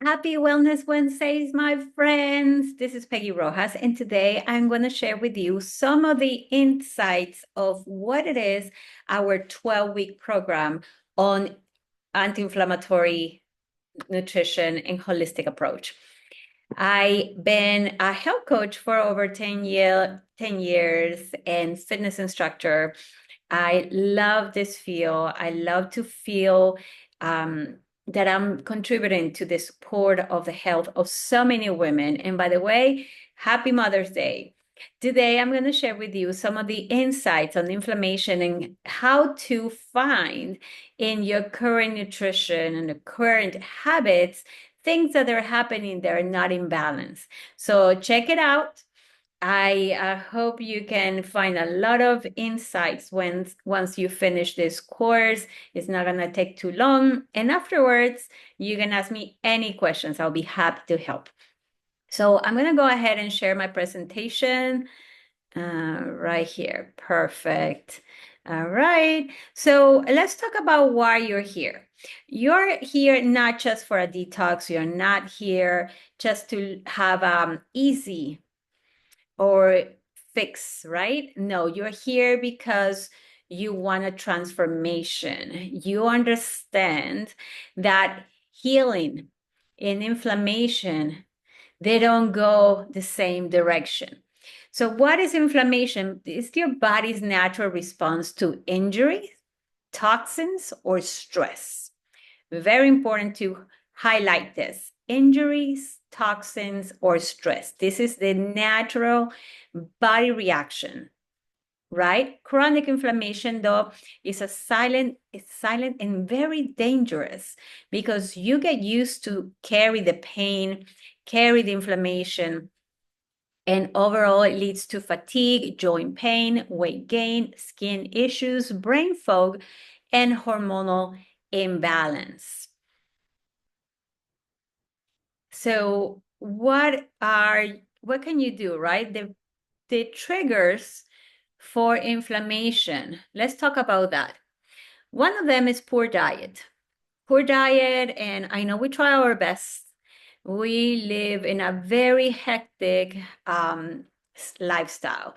Happy Wellness Wednesdays, my friends. This is Peggy Rojas, and today I'm going to share with you some of the insights of what it is our 12-week program on anti-inflammatory nutrition and holistic approach. I've been a health coach for over 10 years and fitness instructor. I love this field. I love to feel that I'm contributing to the support of the health of so many women. And by the way, happy Mother's Day. Today, I'm going to share with you some of the insights on inflammation and how to find in your current nutrition and the current habits things that are happening that are not in balance. So check it out. I hope you can find a lot of insights once you finish this course. It's not going to take too long. And afterwards, you can ask me any questions. I'll be happy to help. So I'm going to go ahead and share my presentation right here. Perfect. All right. So let's talk about why you're here. You're here not just for a detox. You're not here just to have easy or fix, right? No, you're here because you want a transformation. You understand that healing and inflammation, they don't go the same direction. So what is inflammation? It's your body's natural response to injury, toxins, or stress. Very important to highlight this. Injuries, toxins, or stress. This is the natural body reaction, right? Chronic inflammation, though, is it's silent and very dangerous because you get used to carry the pain, carry the inflammation, and overall it leads to fatigue, joint pain, weight gain, skin issues, brain fog, and hormonal imbalance. So what can you do, right? The triggers for inflammation. Let's talk about that. One of them is poor diet. Poor diet, and I know we try our best. We live in a very hectic lifestyle.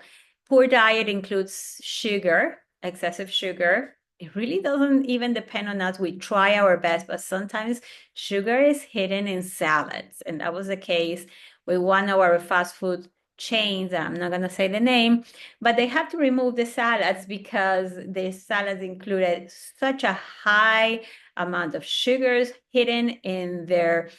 Poor diet includes sugar, excessive sugar. It really doesn't even depend on us. We try our best, but sometimes sugar is hidden in salads. And that was the case with one of our fast food chains. I'm not going to say the name, but they have to remove the salads because the salads included such a high amount of sugars hidden in their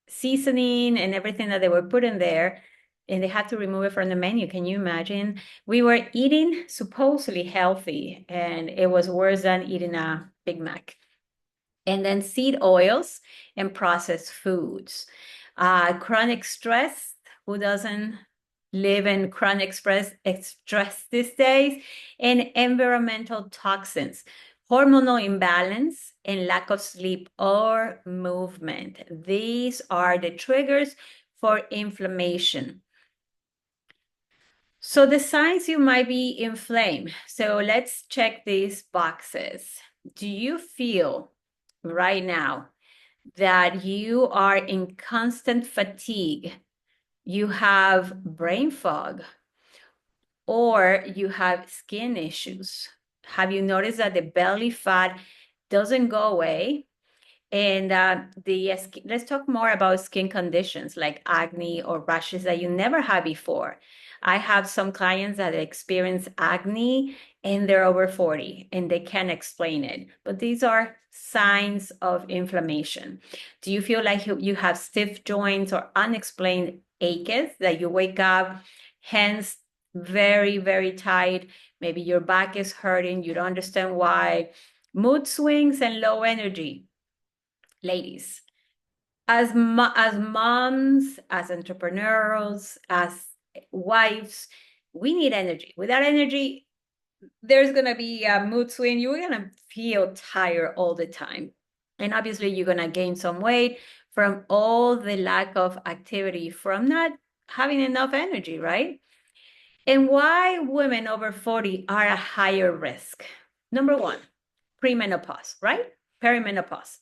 seasoning and everything that they were putting there, and they had to remove it from the menu. Can you imagine? We were eating supposedly healthy, and it was worse than eating a Big Mac. And then seed oils and processed foods. Chronic stress, who doesn't live in chronic stress these days? And environmental toxins, hormonal imbalance, and lack of sleep or movement. These are the triggers for inflammation. So the signs you might be inflamed. So let's check these boxes. Do you feel right now that you are in constant fatigue? You have brain fog, or you have skin issues? Have you noticed that the belly fat doesn't go away? And let's talk more about skin conditions like acne or rashes that you never had before. I have some clients that experience acne and they're over 40 and they can't explain it. But these are signs of inflammation. Do you feel like you have stiff joints or unexplained aches that you wake up, hands very, very tight? Maybe your back is hurting. You don't understand why. Mood swings and low energy. Ladies, as moms, as entrepreneurs, as wives, we need energy. Without energy, there's going to be a mood swing. You're going to feel tired all the time. And obviously, you're going to gain some weight from all the lack of activity, from not having enough energy, right? And why women over 40 are a higher risk? Number one, premenopause, right? Perimenopause.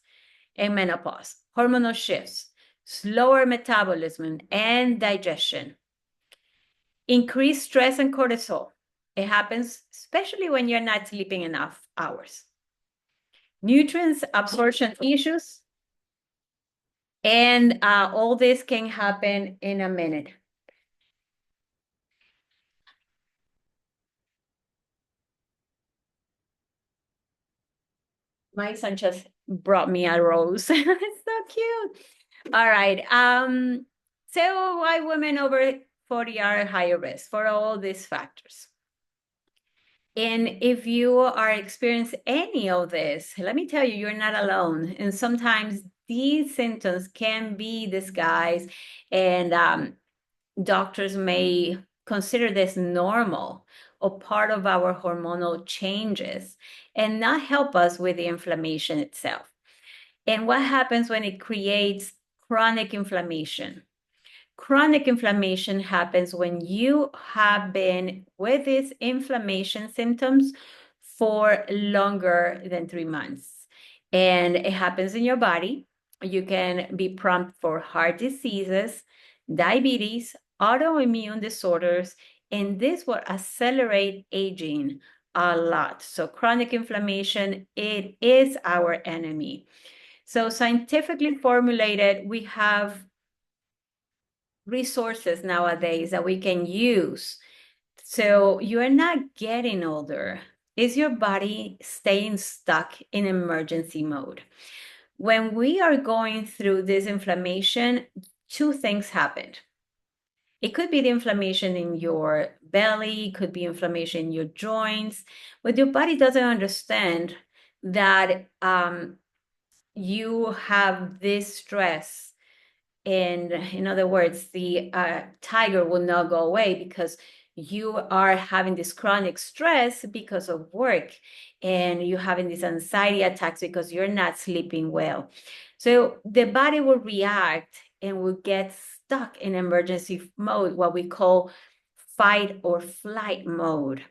and menopause, hormonal shifts, slower metabolism and digestion, increased stress and cortisol. It happens especially when you're not sleeping enough hours. Nutrients absorption issues, and all this can happen in a minute. My son just brought me a rose. It's so cute. All right. So why women over 40 are at higher risk for all these factors? And if you are experiencing any of this, let me tell you, you're not alone. And sometimes these symptoms can be disguised, and doctors may consider this normal or part of our hormonal changes and not help us with the inflammation itself. And what happens when it creates chronic inflammation? Chronic inflammation happens when you have been with these inflammation symptoms for longer than 3 months. And it happens in your body. You can be prompt for heart diseases, diabetes, autoimmune disorders, and this will accelerate aging a lot. So chronic inflammation, it is our enemy. So scientifically formulated, we have resources nowadays that we can use. So you are not getting older. Is your body staying stuck in emergency mode? When we are going through this inflammation, two things happened. It could be the inflammation in your belly, could be inflammation in your joints, but your body doesn't understand that you have this stress. And in other words, the tiger will not go away because you are having this chronic stress because of work, and you're having these anxiety attacks because you're not sleeping well. So the body will react and will get stuck in emergency mode, what we call fight or flight mode,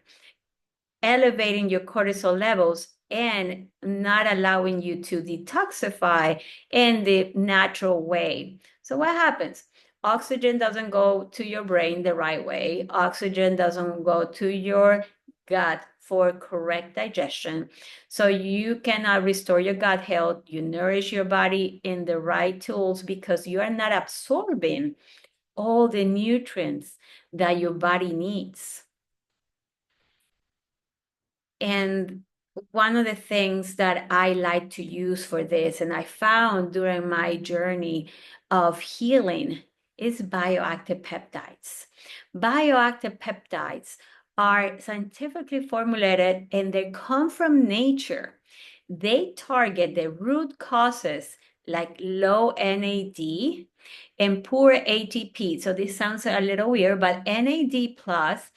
elevating your cortisol levels and not allowing you to detoxify in the natural way. So what happens? Oxygen doesn't go to your brain the right way. Oxygen doesn't go to your gut for correct digestion. So you cannot restore your gut health. You nourish your body in the right tools because you are not absorbing all the nutrients that your body needs. And one of the things that I like to use for this, and I found during my journey of healing, is bioactive peptides. Bioactive peptides are scientifically formulated and they come from nature. They target the root causes like low NAD and poor ATP. So this sounds a little weird, but NAD plus,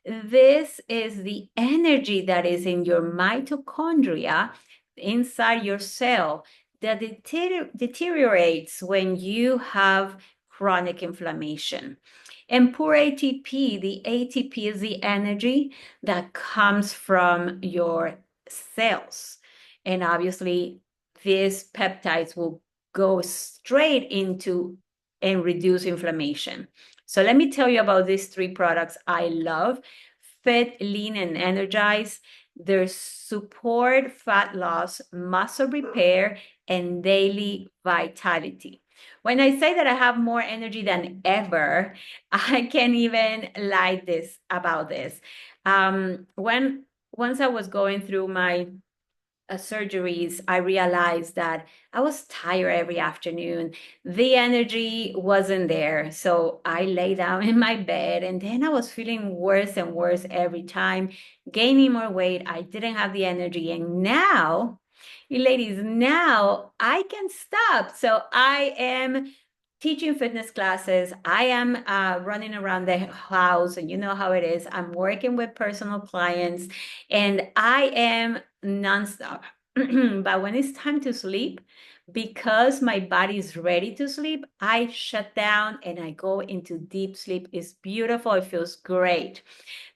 this is the energy that is in your mitochondria inside your cell that deteriorates when you have chronic inflammation. And poor ATP, the ATP is the energy that comes from your cells. And obviously, these peptides will go straight into and reduce inflammation. So let me tell you about these three products I love: Fit, Lean, and Energize. They support fat loss, muscle repair, and daily vitality. When I say that I have more energy than ever, I can't even lie this about this. Once I was going through my surgeries, I realized that I was tired every afternoon. The energy wasn't there. So I lay down in my bed, and then I was feeling worse and worse every time, gaining more weight. I didn't have the energy. And now, you ladies, now I can stop. So I am teaching fitness classes. I am running around the house, and you know how it is. I'm working with personal clients, and I am nonstop. But when it's time to sleep, because my body is ready to sleep, I shut down and I go into deep sleep. It's beautiful. It feels great.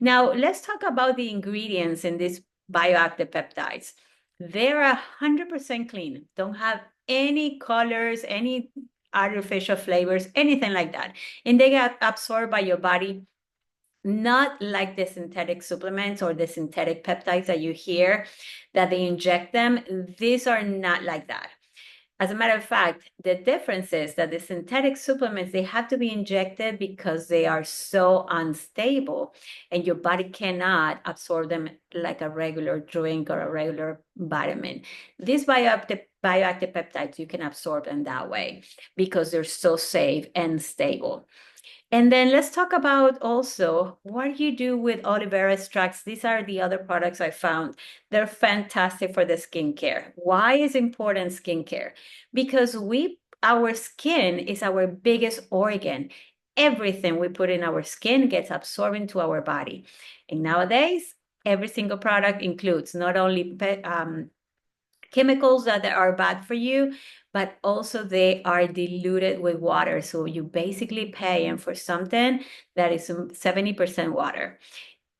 Now, let's talk about the ingredients in these bioactive peptides. They're 100% clean, don't have any colors, any artificial flavors, anything like that. And they get absorbed by your body, not like the synthetic supplements or the synthetic peptides that you hear that they inject them. These are not like that. As a matter of fact, the difference is that the synthetic supplements, they have to be injected because they are so unstable and your body cannot absorb them like a regular drink or a regular vitamin. These bioactive peptides, you can absorb them that way because they're so safe and stable. And then let's talk about also what you do with aloe vera extracts. These are the other products I found. They're fantastic for the skincare. Why is important skincare? Because our skin is our biggest organ. Everything we put in our skin gets absorbed into our body. And nowadays, every single product includes not only chemicals that are bad for you, but also they are diluted with water. So you basically paying for something that is 70% water.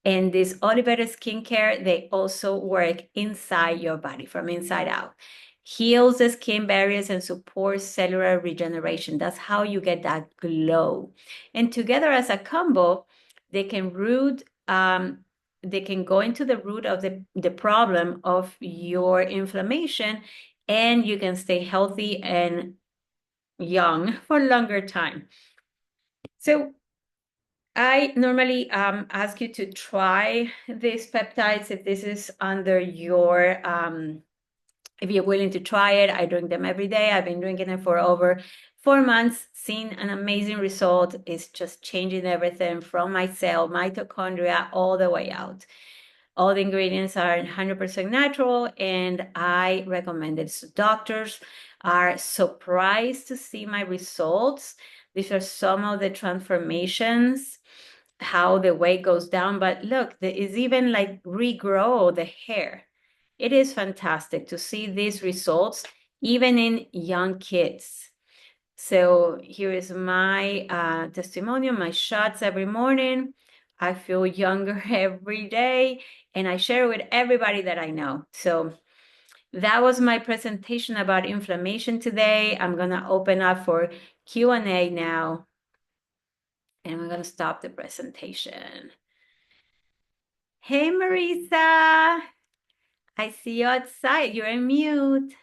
And this aloe vera skincare, they also work inside your body from inside out. Heals the skin barriers and supports cellular regeneration. That's how you get that glow. And together as a combo, they can they can go into the root of the problem of your inflammation, and you can stay healthy and young for a longer time. So I normally ask you to try these peptides if this is under your, if you're willing to try it. I drink them every day. I've been drinking it for over 4 months, seen an amazing result. It's just changing everything from my cell, mitochondria, all the way out. All the ingredients are 100% natural, and I recommend it. So doctors are surprised to see my results. These are some of the transformations, how the weight goes down. But look, there is even like regrow the hair. It is fantastic to see these results, even in young kids. So here is my testimonial, my shots every morning. I feel younger every day, and I share with everybody that I know. So that was my presentation about inflammation today. I'm going to open up for Q&A now, and I'm going to stop the presentation. Hey, Marisa, I see you outside. You're in mute.